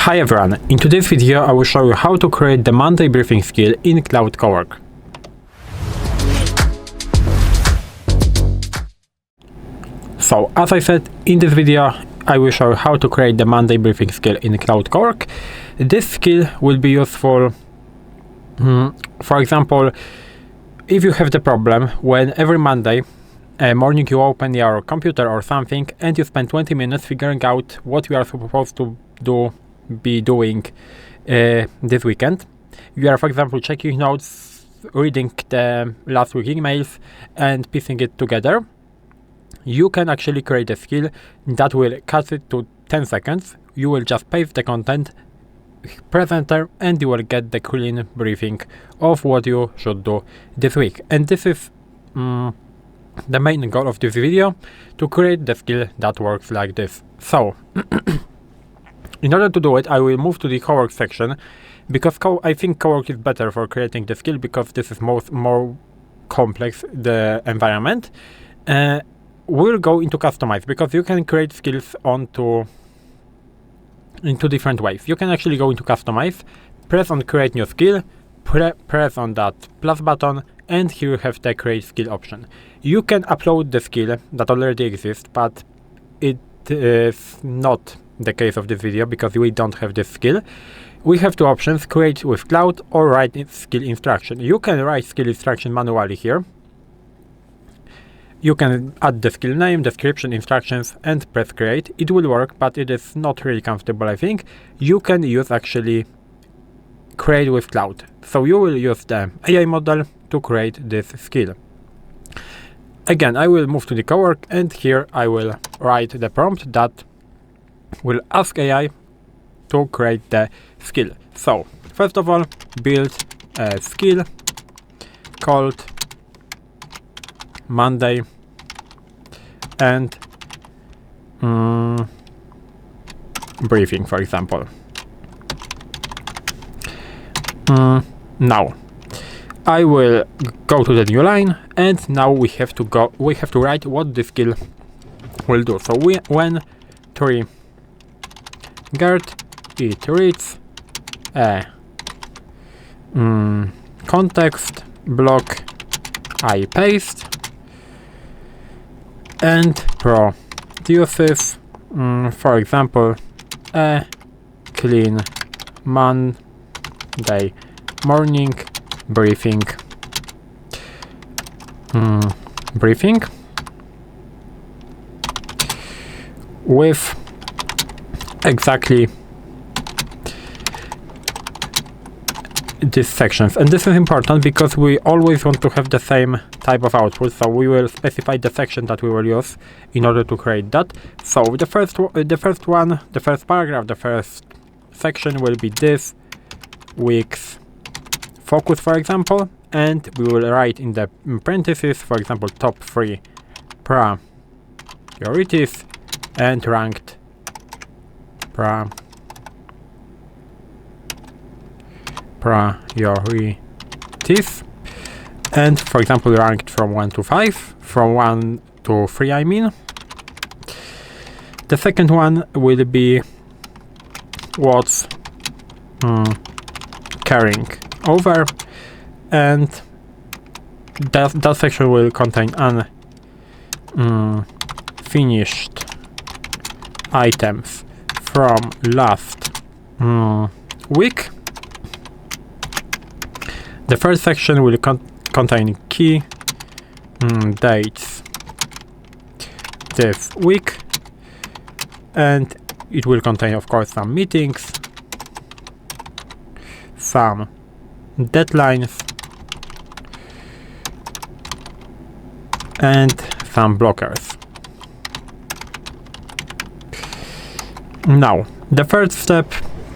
Hi everyone, in today's video I will show you how to create the Monday briefing skill in Claude Cowork. So as I said, in this video I will show you how to create the Monday briefing skill in Claude Cowork. This skill will be useful, for example, if you have the problem when every Monday morning you open your computer or something and you spend 20 minutes figuring out what you are supposed to be doing this weekend. You are, for example, checking notes, reading the last week emails and piecing it together. You can actually create a skill that will cut it to 10 seconds. You will just paste the content, press enter, and you will get the clean briefing of what you should do this week. And this is the main goal of this video, to create the skill that works like this. So in order to do it, I will move to the Cowork section, because I think Cowork is better for creating the skill, because this is more complex, the environment. We'll go into customize, because you can create skills into different ways. You can actually go into customize, press on create new skill, press on that plus button, and here you have the create skill option. You can upload the skill that already exists, but it is not the case of this video because we don't have this skill. We have two options: create with Claude or write skill instruction. You can write skill instruction manually here. You can add the skill name, description, instructions, and press create. It will work, but it is not really comfortable, I think. You can use actually create with Claude. So you will use the AI model to create this skill. Again, I will move to the Cowork, and here I will write the prompt that will ask AI to create the skill. So first of all, build a skill called Monday and briefing, for example. Now I will go to the new line, and now we have to write what the skill will do. So when tree get it reads a context block, I paste, and produces, for example, a clean Monday morning briefing with exactly these sections. And this is important because we always want to have the same type of output, so we will specify the section that we will use in order to create that. So the first paragraph, the first section will be this week's focus, for example, and we will write in the parentheses, for example, top 3 priorities and ranked priorities, and for example ranked from 1 to 5, from 1 to 3 I mean. The second one will be what's carrying over, and that section will contain unfinished items from last week. The first section will contain key dates this week, and it will contain, of course, some meetings, some deadlines, and some blockers. Now, the first step,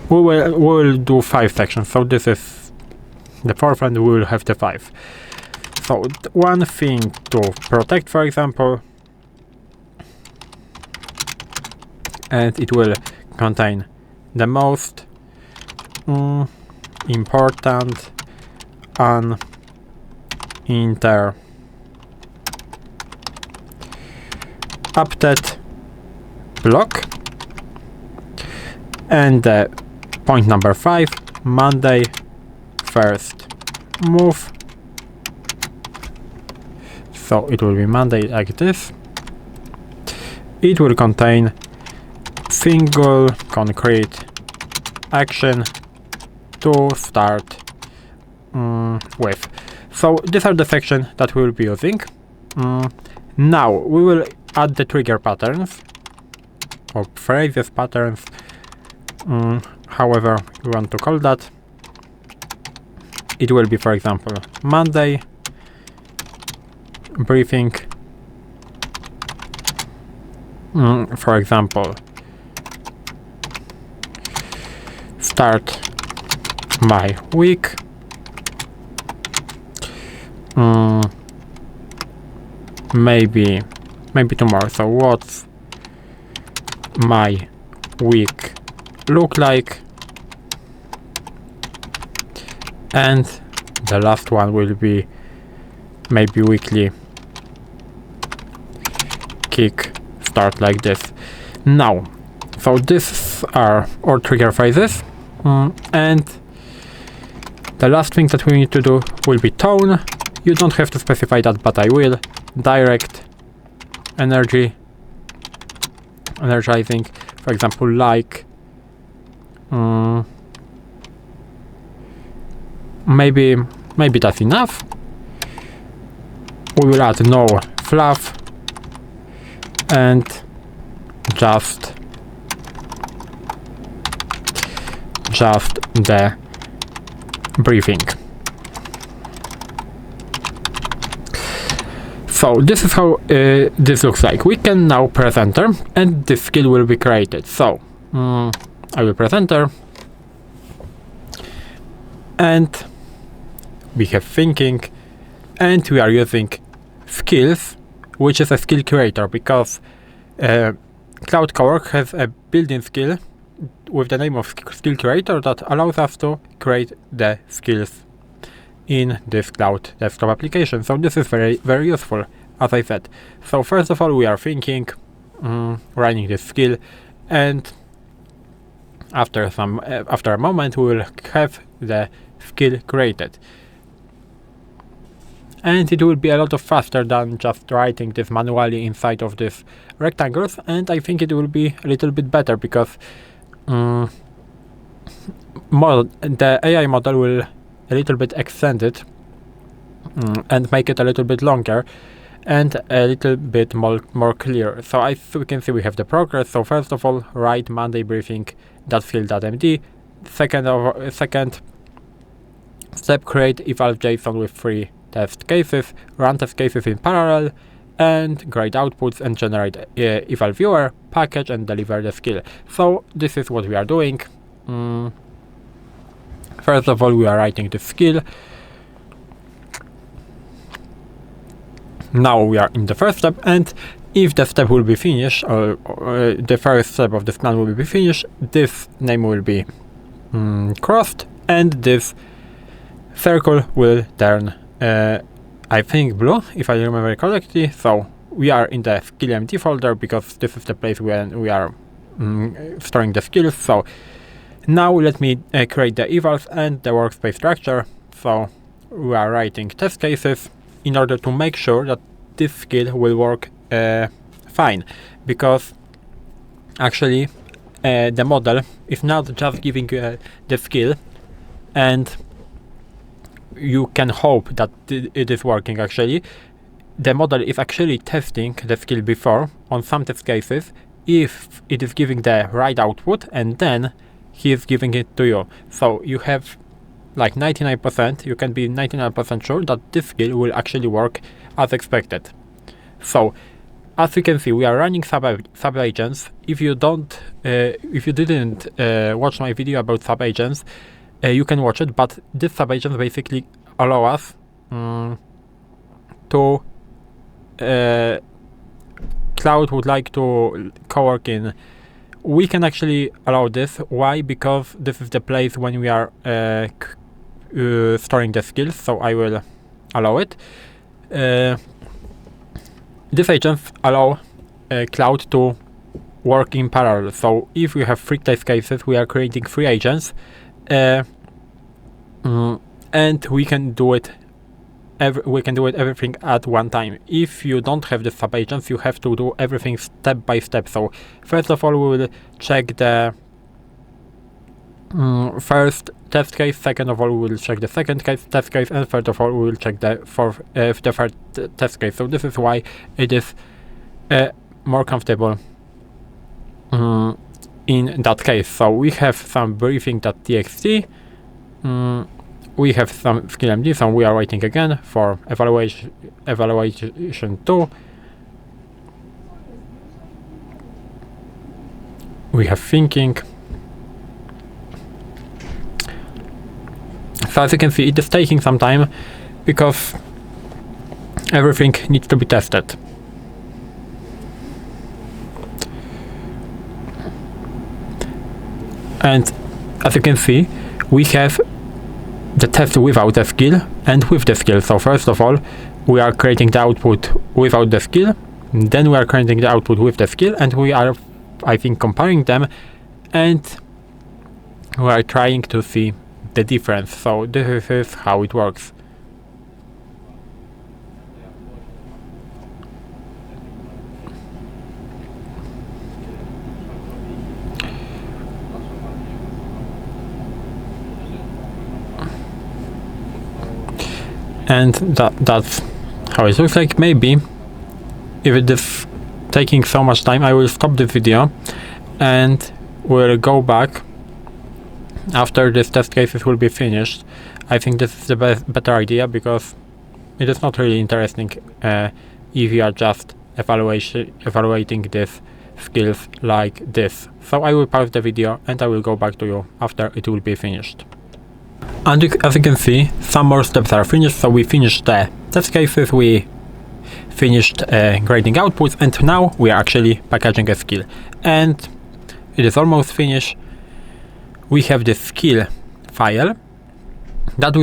we will do 5 sections, so this is the fourth, and we will have the 5. So one thing to protect, for example, and it will contain the most important uninterrupted block, and the Point number 5, Monday, first move. So it will be Monday like this. It will contain single concrete action to start with. So these are the sections that we will be using. Now we will add the trigger patterns or phrases patterns, however you want to call that. It will be, for example, Monday briefing, for example, start my week, maybe tomorrow. So what's my week look like? And the last one will be maybe weekly kick start like this. Now, so these are our trigger phrases, and the last thing that we need to do will be tone. You don't have to specify that, but I will. Direct, energizing, for example, like maybe that's enough. We will add no fluff and just the briefing. So this is how this looks like. We can now press enter and this skill will be created. So I will press enter and we have thinking, and we are using skills, which is a skill creator, because Claude Cowork has a built-in skill with the name of skill creator that allows us to create the skills in this cloud desktop application. So this is very, very useful, as I said. So first of all, we are thinking, running this skill, and after a moment we will have the skill created. And it will be a lot of faster than just writing this manually inside of these rectangles, and I think it will be a little bit better because the AI model will a little bit extend it and make it a little bit longer and a little bit more clear. So we can see we have the progress. So first of all, write Monday briefing.field.md. Second step, create evals.json with 3 test cases, run test cases in parallel, and grade outputs and generate eval viewer, package and deliver the skill. So this is what we are doing. First of all, we are writing the skill. Now we are in the first step, and if the step will be finished, or the first step of this plan will be finished, this name will be crossed, and this circle will turn I think blue, if I remember correctly. So we are in the skill.md folder because this is the place where we are storing the skills. So now let me create the evals and the workspace structure. So we are writing test cases in order to make sure that this skill will work fine, because actually the model is not just giving the skill and you can hope that it is working. Actually, the model is actually testing the skill before on some test cases if it is giving the right output, and then he is giving it to you. So you have like 99%, you can be 99% sure that this skill will actually work as expected. So as you can see, we are running subagents. If you didn't watch my video about subagents, you can watch it, but this subagents basically allow us to Cloud would like to co-work in. We can actually allow this. Why? Because this is the place when we are storing the skills, so I will allow it. These agents allow Cloud to work in parallel. So if we have 3 test cases, we are creating 3 agents, and we can do it everything at one time. If you don't have the subagents, you have to do everything step by step. So first of all, we will check the first test case. Second of all, we will check the second test case, and third of all, we will check the third test case. So this is why it is more comfortable in that case. So we have some briefing.txt, we have some skill MD, so we are waiting again for evaluation 2. We have thinking. So as you can see, it is taking some time because everything needs to be tested. And as you can see, we have the test without the skill and with the skill. So first of all, we are creating the output without the skill, then we are creating the output with the skill, and we are, I think, comparing them, and we are trying to see the difference. So this is how it works. And that's how it looks like. Maybe if it is taking so much time, I will stop the video and we'll go back after this test cases will be finished. I think this is the better idea, because it is not really interesting if you are just evaluating these skills like this. So I will pause the video and I will go back to you after it will be finished. And as you can see, some more steps are finished. So we finished the test cases, we finished grading outputs, and now we are actually packaging a skill. And it is almost finished. We have the skill file that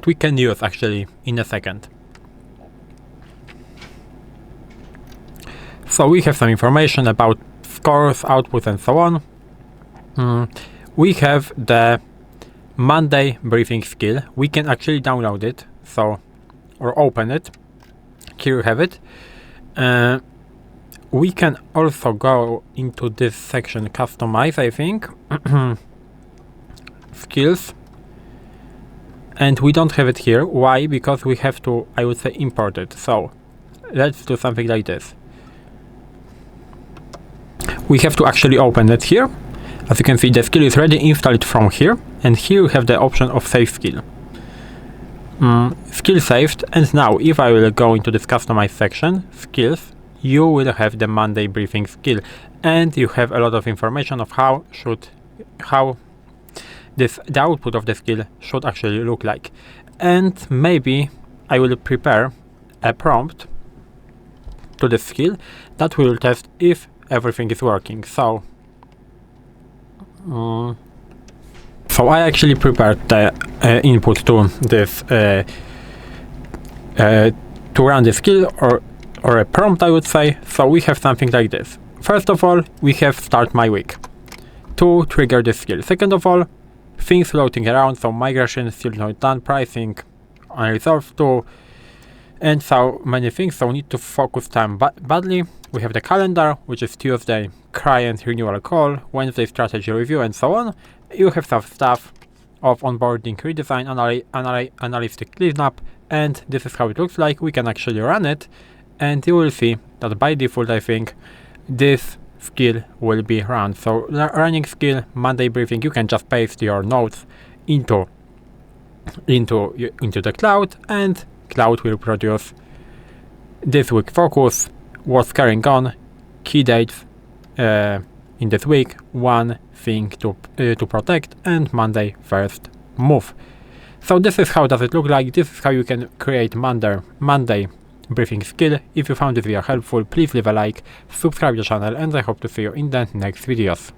we can use actually in a second. So we have some information about scores, outputs, and so on. We have the Monday briefing skill. We can actually download it, or open it. Here you have it. We can also go into this section, customize, I think, skills, and we don't have it here. Why? Because we have to, I would say, import it. So let's do something like this. We have to actually open it here. As you can see, the skill is ready, install it from here, and here you have the option of save skill. Skill saved, and now if I will go into this customize section, skills, you will have the Monday briefing skill, and you have a lot of information of how the output of the skill should actually look like. And maybe I will prepare a prompt to the skill that will test if everything is working. So I actually prepared the input to this to run the skill, or a prompt, I would say. So we have something like this. First of all, we have start my week to trigger the skill. Second of all, things floating around, so migration still not done, pricing unresolved too, and so many things. So need to focus time badly. We have the calendar, which is Tuesday client renewal call, Wednesday strategy review, and so on. You have some stuff of onboarding redesign, analytic cleanup, and this is how it looks like. We can actually run it, and you will see that by default, I think, this skill will be run. So running skill, Monday briefing, you can just paste your notes into the cloud, and cloud will produce this week focus, what's carrying on, key dates in this week, one thing to protect, and Monday first move. So this is how does it look like. This is how you can create Monday briefing skill. If you found this video helpful, please leave a like, subscribe to the channel, and I hope to see you in the next videos.